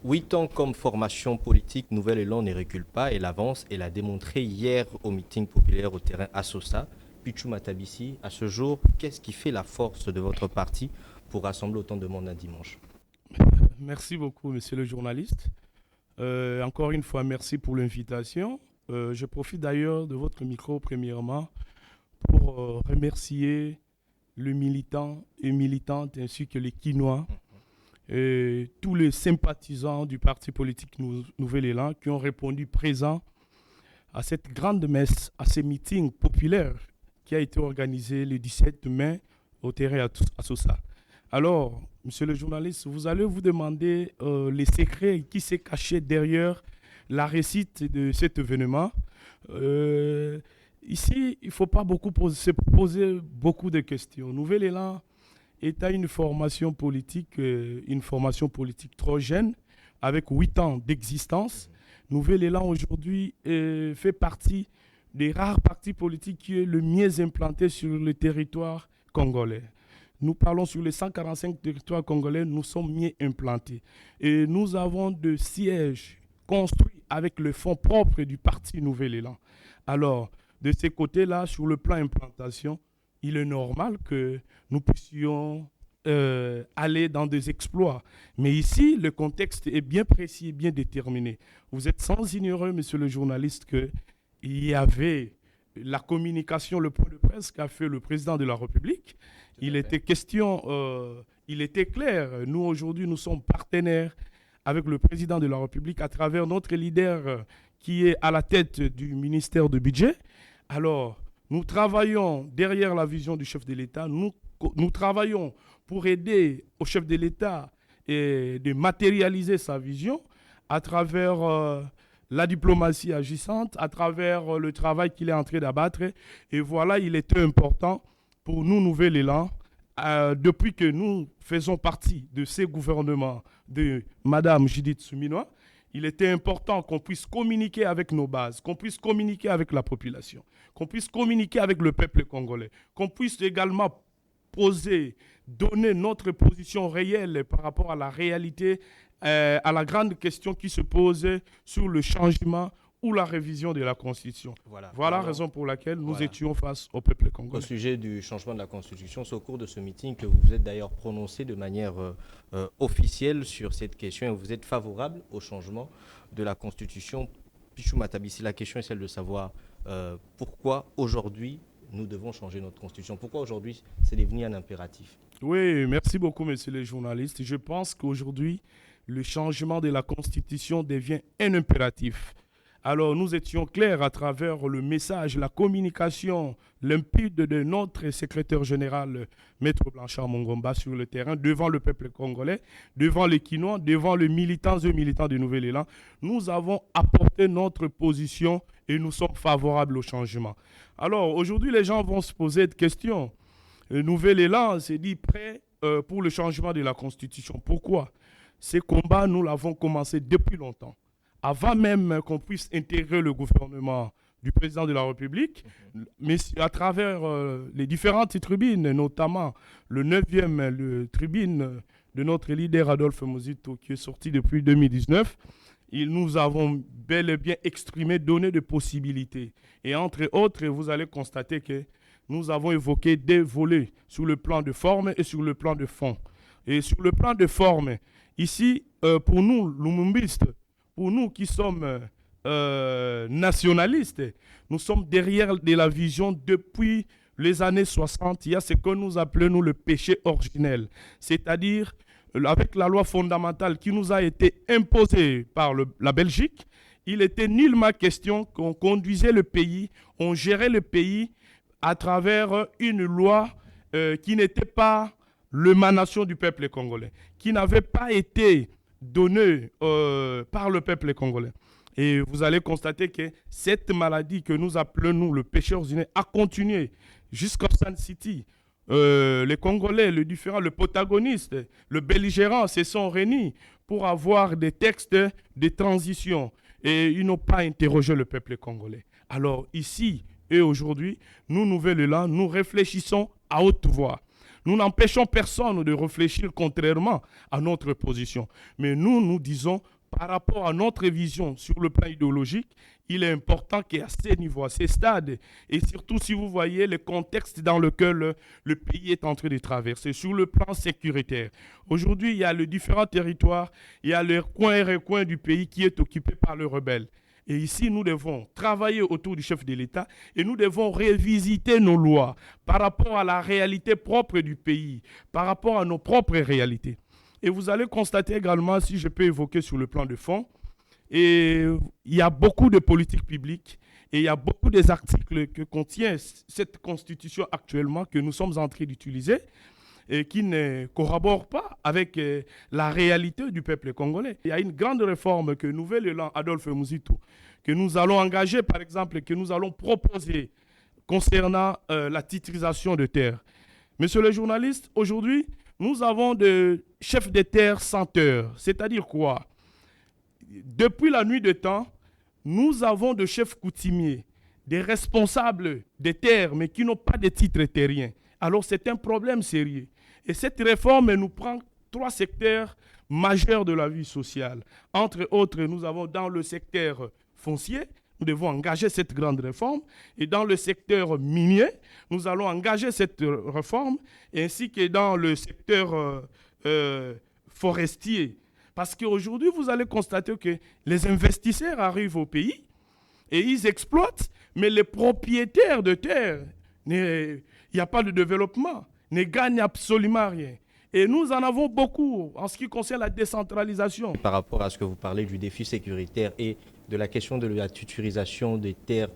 8 ans comme formation politique, Nouvel Élan ne recule pas et l'avance et l'a démontré hier au meeting populaire au terrain Assosa. Pichou Matabisi, à ce jour, qu'est-ce qui fait la force de votre parti pour rassembler autant de monde un dimanche? Merci beaucoup, monsieur le journaliste. Encore une fois, merci pour l'invitation. Je profite d'ailleurs de votre micro, premièrement, pour remercier le militant et militante ainsi que les Quinois et tous les sympathisants du parti politique Nouvel Élan qui ont répondu présents à cette grande messe, à ce meeting populaire qui a été organisé le 17 mai au terrain à Sousa. Alors, monsieur le journaliste, vous allez vous demander les secrets qui s'est caché derrière la réussite de cet événement. Euh, Ici, il ne faut pas se poser beaucoup de questions. Nouvel Élan est à une formation politique trop jeune, avec 8 ans d'existence. Nouvel Élan aujourd'hui fait partie des rares partis politiques qui est le mieux implanté sur le territoire congolais. Nous parlons sur les 145 territoires congolais, nous sommes mieux implantés. Et nous avons des sièges construits avec le fonds propre du parti Nouvel Élan. Alors, de ces côtés-là, sur le plan implantation, il est normal que nous puissions aller dans des exploits. Mais ici, le contexte est bien précis et bien déterminé. Vous êtes sans ignorer, monsieur le journaliste, qu'il y avait la communication, le point de presse qu'a fait le président de la République. Il était question, il était clair. Nous, aujourd'hui, nous sommes partenaires avec le président de la République à travers notre leader qui est à la tête du ministère du Budget. Alors, nous travaillons derrière la vision du chef de l'État. Nous travaillons pour aider au chef de l'État de matérialiser sa vision à travers la diplomatie agissante, à travers le travail qu'il est en train d'abattre. Et voilà, il était important pour nous, Nouvel Élan, depuis que nous faisons partie de ces gouvernements de Mme Judith Suminwa, il était important qu'on puisse communiquer avec nos bases, qu'on puisse communiquer avec la population, qu'on puisse communiquer avec le peuple congolais, qu'on puisse également donner notre position réelle par rapport à la réalité, à la grande question qui se pose sur le changement ou la révision de la Constitution. Voilà la raison pour laquelle nous étions face au peuple congolais. Au sujet du changement de la Constitution, c'est au cours de ce meeting que vous vous êtes d'ailleurs prononcé de manière officielle sur cette question et vous êtes favorable au changement de la Constitution. Pichou Matabisi, la question est celle de savoir pourquoi aujourd'hui nous devons changer notre Constitution. Pourquoi aujourd'hui c'est devenu un impératif? Oui, merci beaucoup, monsieur le journaliste. Je pense qu'aujourd'hui, le changement de la Constitution devient un impératif. Alors, nous étions clairs à travers le message, la communication limpide de notre secrétaire général, Maître Blanchard Mongomba, sur le terrain, devant le peuple congolais, devant les Quinois, devant les militants et militants du Nouvel Élan. Nous avons apporté notre position et nous sommes favorables au changement. Alors, aujourd'hui, les gens vont se poser des questions. Le Nouvel Élan s'est dit prêt pour le changement de la Constitution. Pourquoi? Ces combats, nous l'avons commencé depuis longtemps. Avant même qu'on puisse intégrer le gouvernement du président de la République, mais à travers les différentes tribunes, notamment le 9e tribune de notre leader Adolphe Muzito, qui est sorti depuis 2019, nous avons bel et bien exprimé, donné des possibilités. Et entre autres, vous allez constater que nous avons évoqué des volets sur le plan de forme et sur le plan de fond. Et sur le plan de forme, ici, pour nous, lumumbistes, pour nous qui sommes nationalistes, nous sommes derrière de la vision depuis les années 60. Il y a ce que nous appelons nous, le péché originel, c'est-à-dire avec la loi fondamentale qui nous a été imposée par la Belgique, il était nullement question qu'on conduisait le pays, on gérait le pays à travers une loi qui n'était pas l'émanation du peuple congolais, qui n'avait pas été donnée par le peuple congolais. Et vous allez constater que cette maladie que nous appelons nous, le péché originel a continué jusqu'à Sun City. Les Congolais, le protagoniste, le belligérant se sont réunis pour avoir des textes de transition. Et ils n'ont pas interrogé le peuple congolais. Alors ici et aujourd'hui, nous, Nouvel Élan, nous réfléchissons à haute voix. Nous n'empêchons personne de réfléchir contrairement à notre position. Mais nous disons, par rapport à notre vision sur le plan idéologique, il est important qu'à ces niveaux, à ces stades, et surtout si vous voyez le contexte dans lequel le pays est en train de traverser, sur le plan sécuritaire. Aujourd'hui, il y a les différents territoires, il y a le coin et recoin du pays qui est occupé par les rebelles. Et ici, nous devons travailler autour du chef de l'État et nous devons revisiter nos lois par rapport à la réalité propre du pays, par rapport à nos propres réalités. Et vous allez constater également, si je peux évoquer sur le plan de fond, et il y a beaucoup de politiques publiques et il y a beaucoup des articles que contient cette constitution actuellement que nous sommes en train d'utiliser et qui ne corroborent pas avec la réalité du peuple congolais. Il y a une grande réforme que Nouvel Élan, Adolphe Muzito, que nous allons engager par exemple, que nous allons proposer concernant la titrisation de terres. Monsieur le journaliste, aujourd'hui, nous avons des chefs de terre senteurs, c'est-à-dire quoi? Depuis la nuit de temps, nous avons des chefs coutumiers, des responsables des terres, mais qui n'ont pas de titre terrien. Alors c'est un problème sérieux. Et cette réforme nous prend 3 secteurs majeurs de la vie sociale. Entre autres, nous avons dans le secteur foncier, nous devons engager cette grande réforme. Et dans le secteur minier, nous allons engager cette réforme, ainsi que dans le secteur forestier. Parce qu'aujourd'hui, vous allez constater que les investisseurs arrivent au pays et ils exploitent, mais les propriétaires de terre, il n'y a pas de développement, ne gagnent absolument rien. Et nous en avons beaucoup en ce qui concerne la décentralisation. Par rapport à ce que vous parlez du défi sécuritaire et de la question de la tutorisation des terres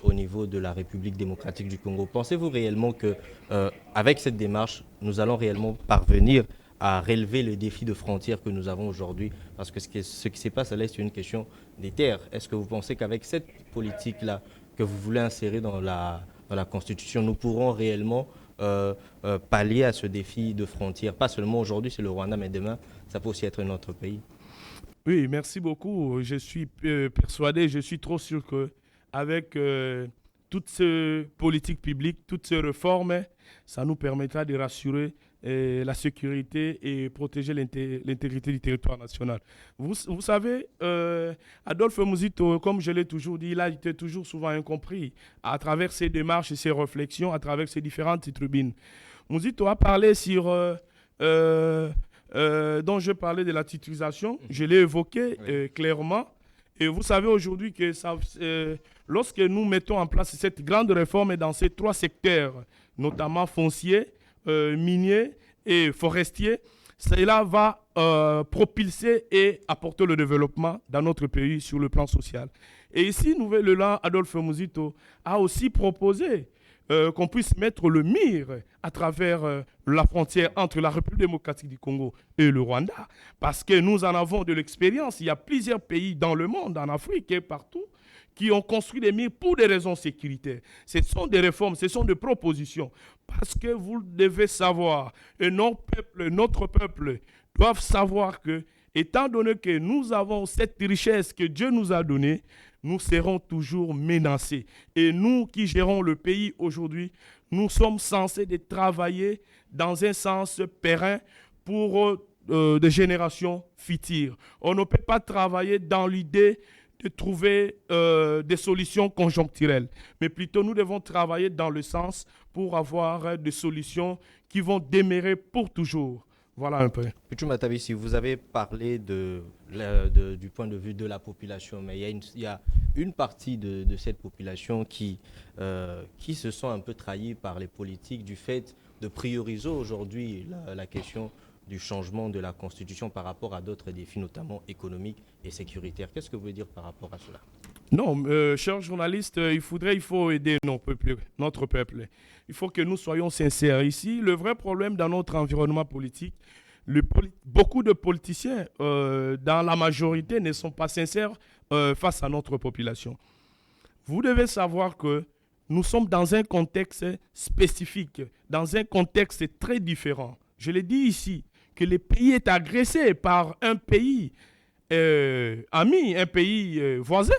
au niveau de la République démocratique du Congo, pensez-vous réellement qu'avec cette démarche, nous allons réellement parvenir à relever le défi de frontières que nous avons aujourd'hui? Parce que ce qui se passe à l'Est, c'est une question des terres. Est-ce que vous pensez qu'avec cette politique-là que vous voulez insérer dans la Constitution, nous pourrons réellement pallier à ce défi de frontières? Pas seulement aujourd'hui, c'est le Rwanda, mais demain, ça peut aussi être un autre pays. Oui, merci beaucoup. Je suis persuadé, je suis trop sûr qu'avec toutes ces politiques publiques, toutes ces réformes, ça nous permettra de rassurer la sécurité et protéger l'intégrité du territoire national. Vous savez, Adolphe Muzito, comme je l'ai toujours dit, il a été toujours souvent incompris à travers ses démarches et ses réflexions, à travers ses différentes tribunes. Muzito a parlé sur... dont je parlais de la titrisation, je l'ai évoqué clairement. Et vous savez aujourd'hui que lorsque nous mettons en place cette grande réforme dans ces 3 secteurs, notamment foncier, minier et forestier, cela va propulser et apporter le développement dans notre pays sur le plan social. Et ici, Nouvel Élan, Adolphe Muzito a aussi proposé qu'on puisse mettre le mire à travers la frontière entre la République démocratique du Congo et le Rwanda, parce que nous en avons de l'expérience. Il y a plusieurs pays dans le monde, en Afrique et partout, qui ont construit des murs pour des raisons sécuritaires. Ce sont des réformes, ce sont des propositions. Parce que vous devez savoir, et notre peuple doivent savoir que, étant donné que nous avons cette richesse que Dieu nous a donnée, nous serons toujours menacés. Et nous qui gérons le pays aujourd'hui, nous sommes censés de travailler dans un sens périn pour des générations futures. On ne peut pas travailler dans l'idée de trouver des solutions conjoncturelles. Mais plutôt, nous devons travailler dans le sens pour avoir des solutions qui vont demeurer pour toujours. Voilà un peu. Pichou Matabisi, vous avez parlé du point de vue de la population, mais il y a une partie de cette population qui se sent un peu trahie par les politiques du fait de prioriser aujourd'hui la question du changement de la Constitution par rapport à d'autres défis, notamment économiques et sécuritaires. Qu'est-ce que vous voulez dire par rapport à cela? Non, cher journaliste, il faut aider notre peuple. Il faut que nous soyons sincères. Ici, le vrai problème dans notre environnement politique, beaucoup de politiciens, dans la majorité, ne sont pas sincères face à notre population. Vous devez savoir que nous sommes dans un contexte spécifique, dans un contexte très différent. Je l'ai dit ici, que le pays est agressé par un pays ami, un pays voisin.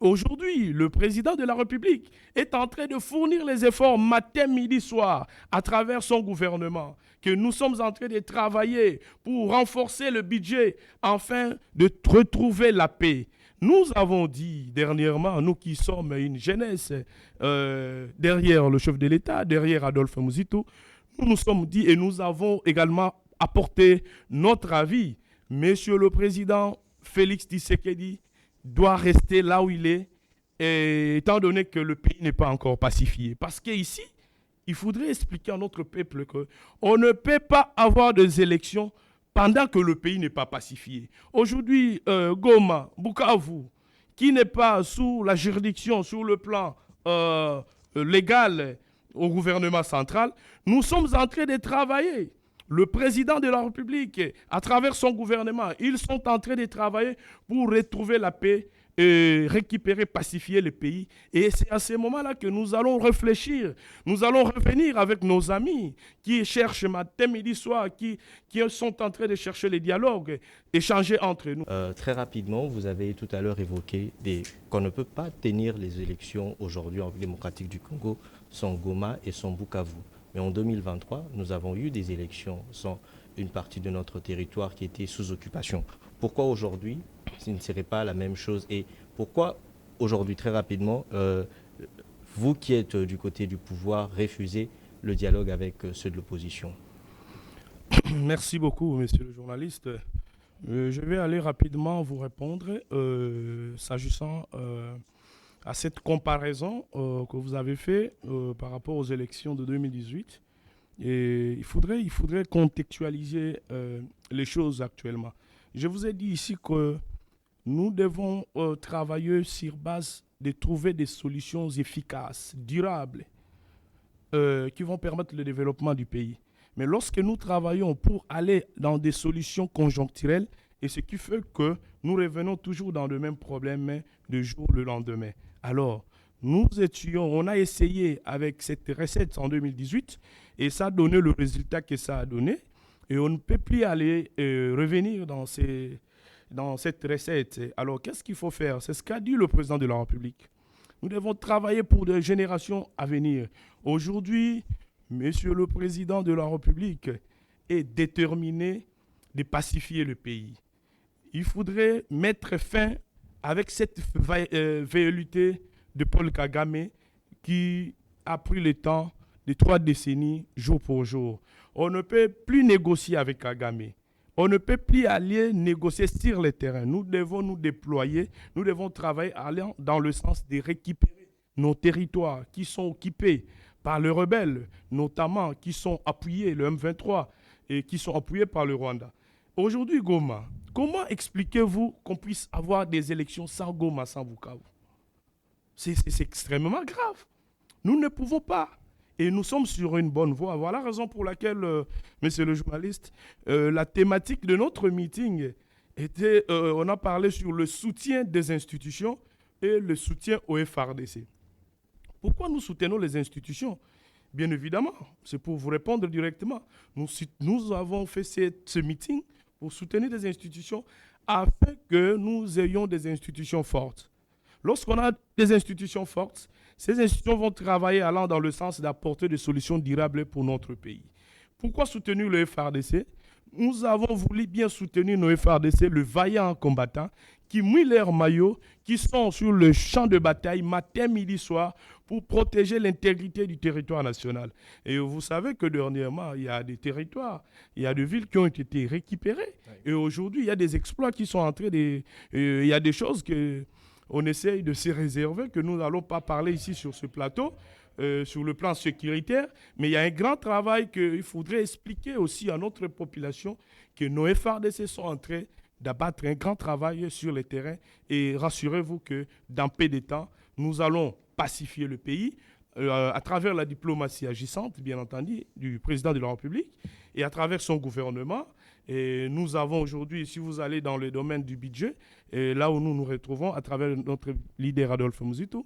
Aujourd'hui, le président de la République est en train de fournir les efforts matin, midi, soir à travers son gouvernement, que nous sommes en train de travailler pour renforcer le budget afin de retrouver la paix. Nous avons dit dernièrement, nous qui sommes une jeunesse derrière le chef de l'État, derrière Adolphe Muzito, nous nous sommes dit et nous avons également apporté notre avis. Monsieur le Président Félix Tshisekedi doit rester là où il est, étant donné que le pays n'est pas encore pacifié. Parce qu'ici, il faudrait expliquer à notre peuple qu'on ne peut pas avoir des élections pendant que le pays n'est pas pacifié. Aujourd'hui, Goma, Bukavu, qui n'est pas sous la juridiction, sur le plan légal au gouvernement central, nous sommes en train de travailler. Le président de la République, à travers son gouvernement, ils sont en train de travailler pour retrouver la paix et récupérer, pacifier le pays. Et c'est à ce moment-là que nous allons réfléchir. Nous allons revenir avec nos amis qui cherchent matin, midi, soir, qui sont en train de chercher les dialogues, échanger entre nous. Très rapidement, vous avez tout à l'heure évoqué qu'on ne peut pas tenir les élections aujourd'hui en République démocratique du Congo sans Goma et sans Bukavu. Mais en 2023, nous avons eu des élections sans une partie de notre territoire qui était sous occupation. Pourquoi aujourd'hui, ce ne serait pas la même chose? Et pourquoi aujourd'hui, très rapidement, vous qui êtes du côté du pouvoir, refusez le dialogue avec ceux de l'opposition? Merci beaucoup, monsieur le journaliste. Je vais aller rapidement vous répondre s'agissant à cette comparaison que vous avez faite par rapport aux élections de 2018. Et il faudrait contextualiser les choses actuellement. Je vous ai dit ici que nous devons travailler sur base de trouver des solutions efficaces, durables, qui vont permettre le développement du pays. Mais lorsque nous travaillons pour aller dans des solutions conjoncturelles, et ce qui fait que nous revenons toujours dans le même problème de jour le lendemain. Alors, on a essayé avec cette recette en 2018 et ça a donné le résultat que ça a donné. Et on ne peut plus aller revenir dans cette recette. Alors, qu'est-ce qu'il faut faire? C'est ce qu'a dit le président de la République. Nous devons travailler pour des générations à venir. Aujourd'hui, monsieur le président de la République est déterminé de pacifier le pays. Il faudrait mettre fin avec cette velléité de Paul Kagame qui a pris le temps de 3 décennies, jour pour jour. On ne peut plus négocier avec Kagame. On ne peut plus aller négocier sur le terrain. Nous devons nous déployer, nous devons travailler allant dans le sens de récupérer nos territoires qui sont occupés par les rebelles, notamment qui sont appuyés, le M23, et qui sont appuyés par le Rwanda. Aujourd'hui, Goma, comment expliquez-vous qu'on puisse avoir des élections sans Goma, sans Bukavu? C'est extrêmement grave. Nous ne pouvons pas. Et nous sommes sur une bonne voie. Voilà la raison pour laquelle, monsieur le journaliste, la thématique de notre meeting était, on a parlé sur le soutien des institutions et le soutien au FARDC. Pourquoi nous soutenons les institutions? Bien évidemment, c'est pour vous répondre directement. Nous avons fait ce meeting pour soutenir des institutions afin que nous ayons des institutions fortes. Lorsqu'on a des institutions fortes, ces institutions vont travailler allant dans le sens d'apporter des solutions durables pour notre pays. Pourquoi soutenir le FARDC? Nous avons voulu bien soutenir nos FARDC, le vaillant combattant, qui mouillent leur maillot, qui sont sur le champ de bataille matin, midi, soir, pour protéger l'intégrité du territoire national. Et vous savez que dernièrement, il y a des territoires, il y a des villes qui ont été récupérées. Et aujourd'hui, il y a des exploits qui sont entrés, il y a des choses qu'on essaye de se réserver, que nous n'allons pas parler ici sur ce plateau, sur le plan sécuritaire, mais il y a un grand travail qu'il faudrait expliquer aussi à notre population que nos FARDC sont en train d'abattre un grand travail sur le terrain et rassurez-vous que dans peu de temps, nous allons pacifier le pays à travers la diplomatie agissante, bien entendu, du président de la République et à travers son gouvernement. Et nous avons aujourd'hui, si vous allez dans le domaine du budget, et là où nous nous retrouvons à travers notre leader Adolphe Muzito,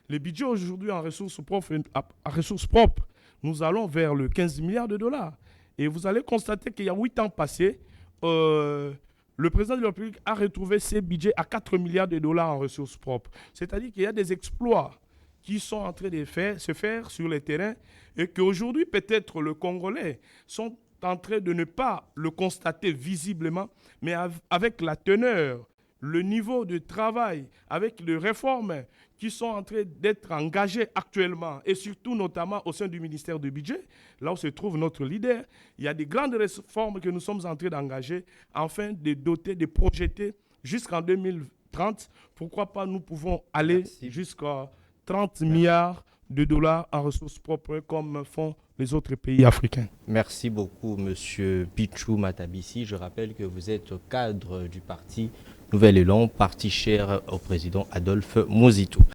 le budget aujourd'hui en ressources propres, nous allons vers le 15 milliards de dollars. Et vous allez constater qu'il y a 8 ans passés, le président de la République a retrouvé ses budgets à 4 milliards de dollars en ressources propres. C'est-à-dire qu'il y a des exploits qui sont en train de se faire sur le terrain et qu'aujourd'hui, peut-être, les Congolais sont en train de ne pas le constater visiblement, mais avec la teneur, le niveau de travail, avec les réformes qui sont en train d'être engagées actuellement, et surtout notamment au sein du ministère du Budget, là où se trouve notre leader, il y a des grandes réformes que nous sommes en train d'engager afin de doter, de projeter jusqu'en 2030. Pourquoi pas nous pouvons aller jusqu'à 30 milliards de dollars en ressources propres comme font les autres pays africains. Merci beaucoup, Monsieur Pichou Matabisi. Je rappelle que vous êtes cadre du parti Nouvel Élan, parti cher au président Adolphe Mouzitou.